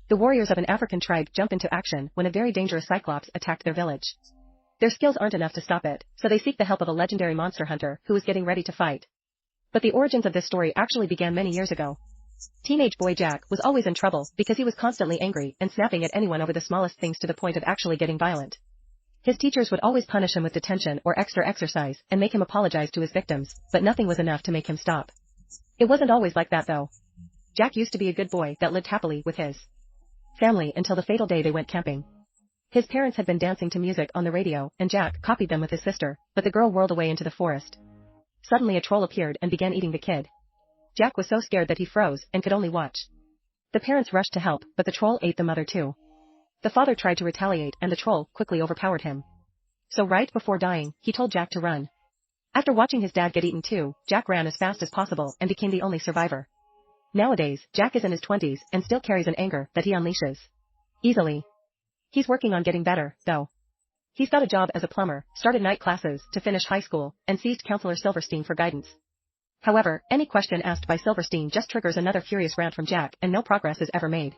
The warriors of an African tribe jump into action when a very dangerous cyclops attacked their village. Their skills aren't enough to stop it, so they seek the help of a legendary monster hunter who is getting ready to fight. But the origins of this story actually began many years ago. Teenage boy Jack was always in trouble because he was constantly angry and snapping at anyone over the smallest things to the point of actually getting violent. His teachers would always punish him with detention or extra exercise and make him apologize to his victims, but nothing was enough to make him stop. It wasn't always like that though. Jack used to be a good boy that lived happily with his family until the fatal day they went camping. His parents had been dancing to music on the radio and Jack copied them with his sister, but the girl whirled away into the forest. Suddenly a troll appeared and began eating the kid. Jack was so scared that he froze and could only watch. The parents rushed to help, but the troll ate the mother too. The father tried to retaliate and the troll quickly overpowered him. So right before dying, he told Jack to run. After watching his dad get eaten too, Jack ran as fast as possible and became the only survivor. Nowadays, Jack is in his 20s and still carries an anger that he unleashes easily. He's working on getting better, though. He's got a job as a plumber, started night classes to finish high school, and seized Counselor Silverstein for guidance. However, any question asked by Silverstein just triggers another furious rant from Jack and no progress is ever made.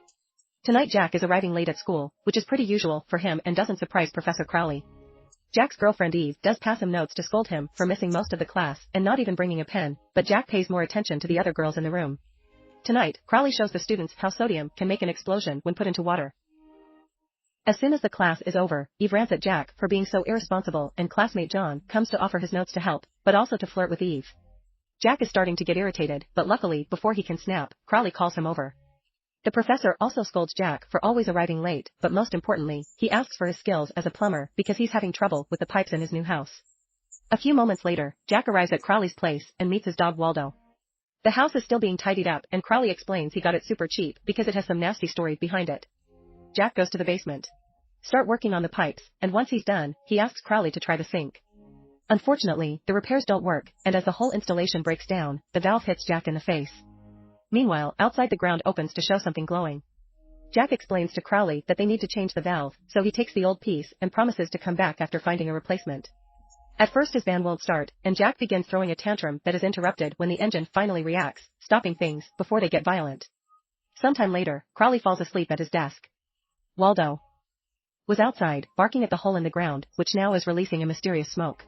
Tonight Jack is arriving late at school, which is pretty usual for him and doesn't surprise Professor Crowley. Jack's girlfriend Eve does pass him notes to scold him for missing most of the class and not even bringing a pen, but Jack pays more attention to the other girls in the room. Tonight, Crowley shows the students how sodium can make an explosion when put into water. As soon as the class is over, Eve rants at Jack for being so irresponsible and classmate John comes to offer his notes to help, but also to flirt with Eve. Jack is starting to get irritated, but luckily, before he can snap, Crowley calls him over. The professor also scolds Jack for always arriving late, but most importantly, he asks for his skills as a plumber because he's having trouble with the pipes in his new house. A few moments later, Jack arrives at Crowley's place and meets his dog Waldo. The house is still being tidied up and Crowley explains he got it super cheap because it has some nasty story behind it. Jack goes to the basement. Start working on the pipes, and once he's done, he asks Crowley to try the sink. Unfortunately, the repairs don't work, and as the whole installation breaks down, the valve hits Jack in the face. Meanwhile, outside the ground opens to show something glowing. Jack explains to Crowley that they need to change the valve, so he takes the old piece and promises to come back after finding a replacement. At first his van won't start, and Jack begins throwing a tantrum that is interrupted when the engine finally reacts, stopping things before they get violent. Sometime later, Crowley falls asleep at his desk. Waldo was outside, barking at the hole in the ground, which now is releasing a mysterious smoke.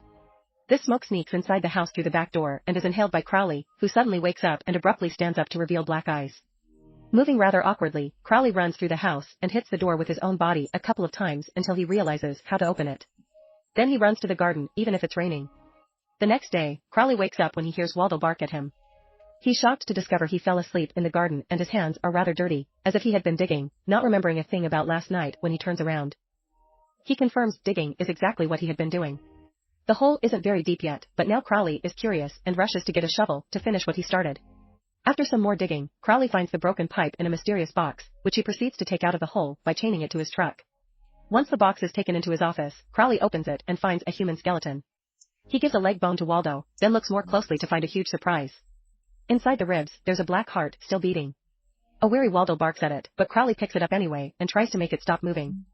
This smoke sneaks inside the house through the back door and is inhaled by Crowley, who suddenly wakes up and abruptly stands up to reveal black eyes. Moving rather awkwardly, Crowley runs through the house and hits the door with his own body a couple of times until he realizes how to open it. Then he runs to the garden, even if it's raining. The next day, Crowley wakes up when he hears Waldo bark at him. He's shocked to discover he fell asleep in the garden and his hands are rather dirty, as if he had been digging, not remembering a thing about last night when he turns around. He confirms digging is exactly what he had been doing. The hole isn't very deep yet, but now Crowley is curious and rushes to get a shovel to finish what he started. After some more digging, Crowley finds the broken pipe in a mysterious box, which he proceeds to take out of the hole by chaining it to his truck. Once the box is taken into his office, Crowley opens it and finds a human skeleton. He gives a leg bone to Waldo, then looks more closely to find a huge surprise. Inside the ribs, there's a black heart still beating. A wary Waldo barks at it, but Crowley picks it up anyway and tries to make it stop moving.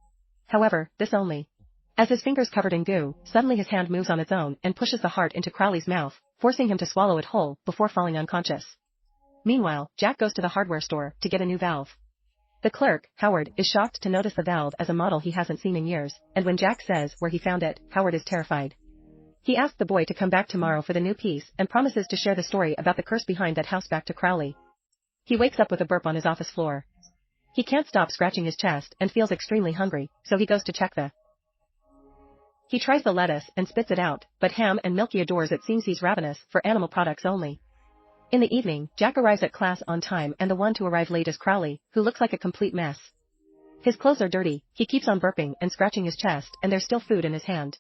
However, this only. As his fingers covered in goo, suddenly his hand moves on its own and pushes the heart into Crowley's mouth, forcing him to swallow it whole before falling unconscious. Meanwhile, Jack goes to the hardware store to get a new valve. The clerk, Howard, is shocked to notice the valve as a model he hasn't seen in years, and when Jack says where he found it, Howard is terrified. He asks the boy to come back tomorrow for the new piece and promises to share the story about the curse behind that house back to Crowley. He wakes up with a burp on his office floor. He can't stop scratching his chest and feels extremely hungry, so he goes to check He tries the lettuce and spits it out, but Ham and Milky adores it. Seems he's ravenous for animal products only. In the evening, Jack arrives at class on time and the one to arrive late is Crowley, who looks like a complete mess. His clothes are dirty, he keeps on burping and scratching his chest and there's still food in his hand.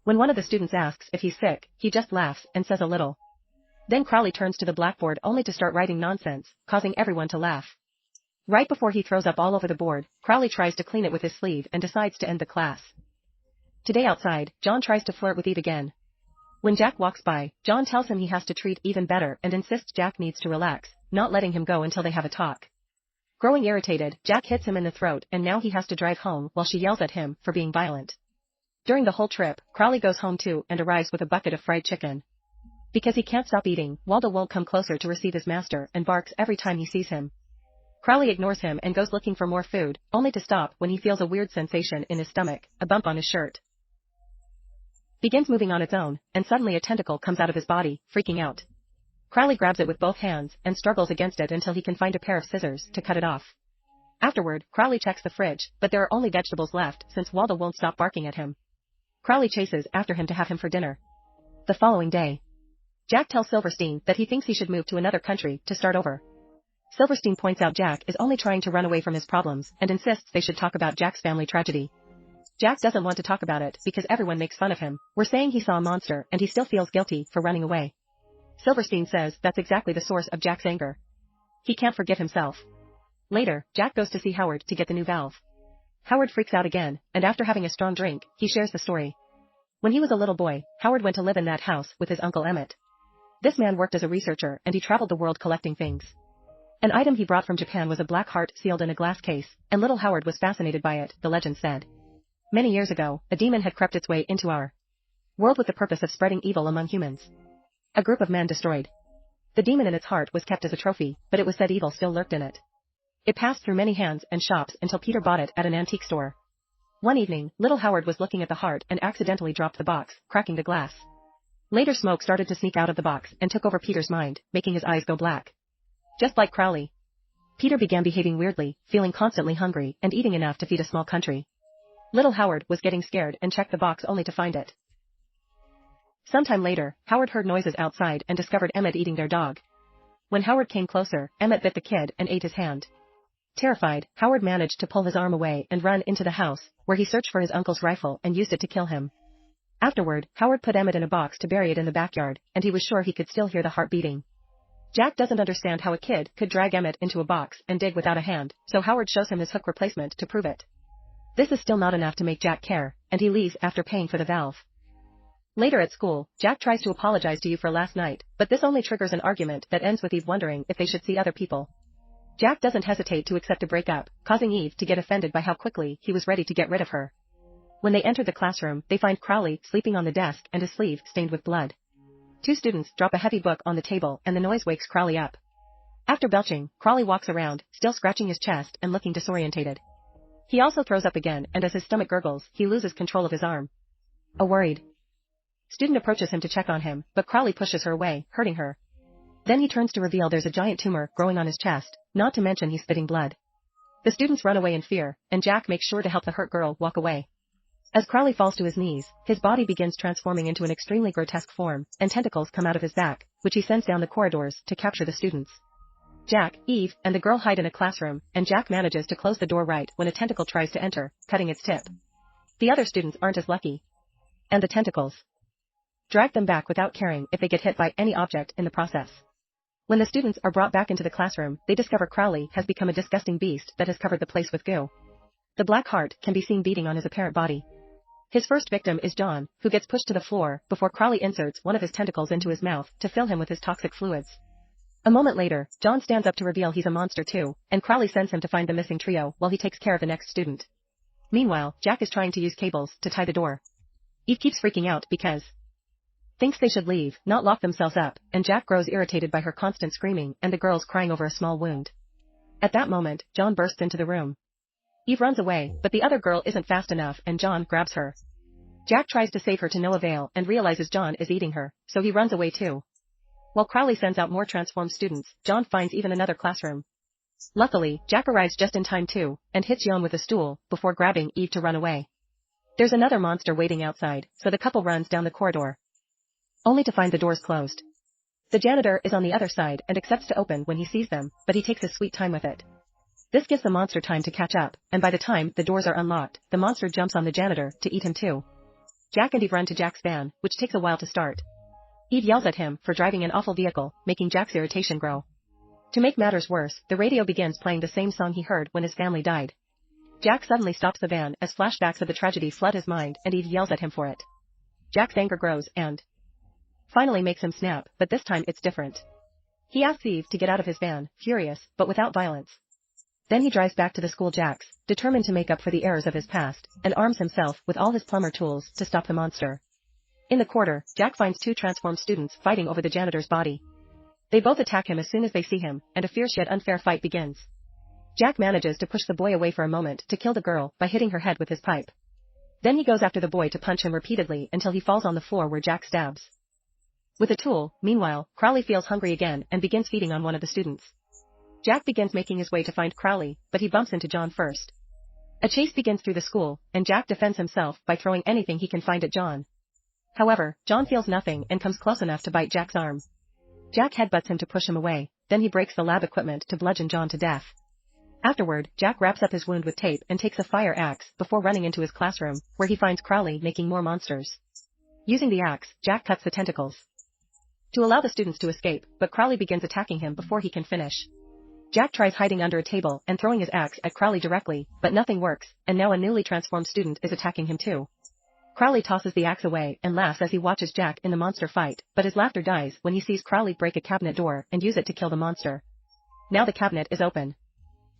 When one of the students asks if he's sick, he just laughs and says a little. Then Crowley turns to the blackboard only to start writing nonsense, causing everyone to laugh. Right before he throws up all over the board, Crowley tries to clean it with his sleeve and decides to end the class. Today outside, John tries to flirt with Eve again. When Jack walks by, John tells him he has to treat even better and insists Jack needs to relax, not letting him go until they have a talk. Growing irritated, Jack hits him in the throat and now he has to drive home while she yells at him for being violent. During the whole trip, Crowley goes home too and arrives with a bucket of fried chicken. Because he can't stop eating, Waldo won't come closer to receive his master and barks every time he sees him. Crowley ignores him and goes looking for more food, only to stop when he feels a weird sensation in his stomach, a bump on his shirt. Begins moving on its own, and suddenly a tentacle comes out of his body, freaking out. Crowley grabs it with both hands and struggles against it until he can find a pair of scissors to cut it off. Afterward, Crowley checks the fridge, but there are only vegetables left since Waldo won't stop barking at him. Crowley chases after him to have him for dinner. The following day, Jack tells Silverstein that he thinks he should move to another country to start over. Silverstein points out Jack is only trying to run away from his problems and insists they should talk about Jack's family tragedy. Jack doesn't want to talk about it because everyone makes fun of him. We're saying he saw a monster and he still feels guilty for running away. Silverstein says that's exactly the source of Jack's anger. He can't forgive himself. Later, Jack goes to see Howard to get the new valve. Howard freaks out again, and after having a strong drink, he shares the story. When he was a little boy, Howard went to live in that house with his uncle Emmett. This man worked as a researcher and he traveled the world collecting things. An item he brought from Japan was a black heart sealed in a glass case, and little Howard was fascinated by it, the legend said. Many years ago, a demon had crept its way into our world with the purpose of spreading evil among humans. A group of men destroyed. The demon in its heart was kept as a trophy, but it was said evil still lurked in it. It passed through many hands and shops until Peter bought it at an antique store. One evening, little Howard was looking at the heart and accidentally dropped the box, cracking the glass. Later smoke started to sneak out of the box and took over Peter's mind, making his eyes go black. Just like Crowley, Peter began behaving weirdly, feeling constantly hungry and eating enough to feed a small country. Little Howard was getting scared and checked the box only to find it. Sometime later, Howard heard noises outside and discovered Emmett eating their dog. When Howard came closer, Emmett bit the kid and ate his hand. Terrified, Howard managed to pull his arm away and run into the house, where he searched for his uncle's rifle and used it to kill him. Afterward, Howard put Emmett in a box to bury it in the backyard, and he was sure he could still hear the heart beating. Jack doesn't understand how a kid could drag Emmett into a box and dig without a hand, so Howard shows him his hook replacement to prove it. This is still not enough to make Jack care, and he leaves after paying for the valve. Later at school, Jack tries to apologize to Eve for last night, but this only triggers an argument that ends with Eve wondering if they should see other people. Jack doesn't hesitate to accept a breakup, causing Eve to get offended by how quickly he was ready to get rid of her. When they enter the classroom, they find Crowley sleeping on the desk and his sleeve stained with blood. Two students drop a heavy book on the table and the noise wakes Crowley up. After belching, Crowley walks around, still scratching his chest and looking disorientated. He also throws up again, and as his stomach gurgles, he loses control of his arm. A worried student approaches him to check on him, but Crowley pushes her away, hurting her. Then he turns to reveal there's a giant tumor growing on his chest, not to mention he's spitting blood. The students run away in fear, and Jack makes sure to help the hurt girl walk away. As Crowley falls to his knees, his body begins transforming into an extremely grotesque form, and tentacles come out of his back, which he sends down the corridors to capture the students. Jack, Eve, and the girl hide in a classroom, and Jack manages to close the door right when a tentacle tries to enter, cutting its tip. The other students aren't as lucky. And the tentacles drag them back without caring if they get hit by any object in the process. When the students are brought back into the classroom, they discover Crowley has become a disgusting beast that has covered the place with goo. The black heart can be seen beating on his apparent body. His first victim is John, who gets pushed to the floor before Crowley inserts one of his tentacles into his mouth to fill him with his toxic fluids. A moment later, John stands up to reveal he's a monster too, and Crowley sends him to find the missing trio while he takes care of the next student. Meanwhile, Jack is trying to use cables to tie the door. Eve keeps freaking out because thinks they should leave, not lock themselves up, and Jack grows irritated by her constant screaming and the girls crying over a small wound. At that moment, John bursts into the room. Eve runs away, but the other girl isn't fast enough and John grabs her. Jack tries to save her to no avail and realizes John is eating her, so he runs away too. While Crowley sends out more transformed students, John finds even another classroom. Luckily, Jack arrives just in time too, and hits Jon with a stool, before grabbing Eve to run away. There's another monster waiting outside, so the couple runs down the corridor, only to find the doors closed. The janitor is on the other side and accepts to open when he sees them, but he takes his sweet time with it. This gives the monster time to catch up, and by the time the doors are unlocked, the monster jumps on the janitor to eat him too. Jack and Eve run to Jack's van, which takes a while to start. Eve yells at him for driving an awful vehicle, making Jack's irritation grow. To make matters worse, the radio begins playing the same song he heard when his family died. Jack suddenly stops the van as flashbacks of the tragedy flood his mind and Eve yells at him for it. Jack's anger grows and finally makes him snap, but this time it's different. He asks Eve to get out of his van, furious, but without violence. Then he drives back to the school Jack's, determined to make up for the errors of his past, and arms himself with all his plumber tools to stop the monster. In the quarter, Jack finds two transformed students fighting over the janitor's body. They both attack him as soon as they see him, and a fierce yet unfair fight begins. Jack manages to push the boy away for a moment to kill the girl by hitting her head with his pipe. Then he goes after the boy to punch him repeatedly until he falls on the floor where Jack stabs. With a tool, meanwhile, Crowley feels hungry again and begins feeding on one of the students. Jack begins making his way to find Crowley, but he bumps into John first. A chase begins through the school, and Jack defends himself by throwing anything he can find at John. However, John feels nothing and comes close enough to bite Jack's arm. Jack headbutts him to push him away, then he breaks the lab equipment to bludgeon John to death. Afterward, Jack wraps up his wound with tape and takes a fire axe before running into his classroom, where he finds Crowley making more monsters. Using the axe, Jack cuts the tentacles to allow the students to escape, but Crowley begins attacking him before he can finish. Jack tries hiding under a table and throwing his axe at Crowley directly, but nothing works, and now a newly transformed student is attacking him too. Crowley tosses the axe away and laughs as he watches Jack in the monster fight, but his laughter dies when he sees Crowley break a cabinet door and use it to kill the monster. Now the cabinet is open.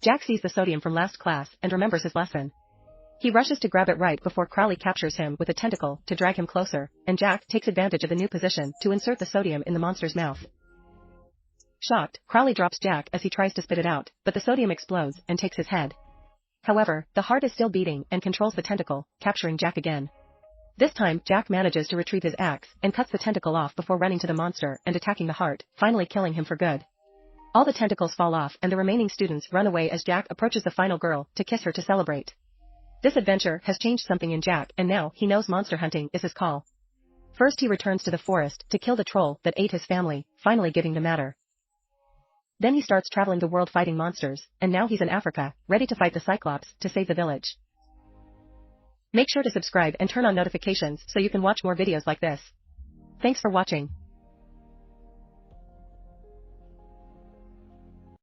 Jack sees the sodium from last class and remembers his lesson. He rushes to grab it right before Crowley captures him with a tentacle to drag him closer, and Jack takes advantage of the new position to insert the sodium in the monster's mouth. Shocked, Crowley drops Jack as he tries to spit it out, but the sodium explodes and takes his head. However, the heart is still beating and controls the tentacle, capturing Jack again. This time, Jack manages to retrieve his axe and cuts the tentacle off before running to the monster and attacking the heart, finally killing him for good. All the tentacles fall off and the remaining students run away as Jack approaches the final girl to kiss her to celebrate. This adventure has changed something in Jack, and now he knows monster hunting is his call. First he returns to the forest to kill the troll that ate his family, finally getting the matter. Then he starts traveling the world fighting monsters, and now he's in Africa, ready to fight the Cyclops to save the village. Make sure to subscribe and turn on notifications so you can watch more videos like this. Thanks for watching.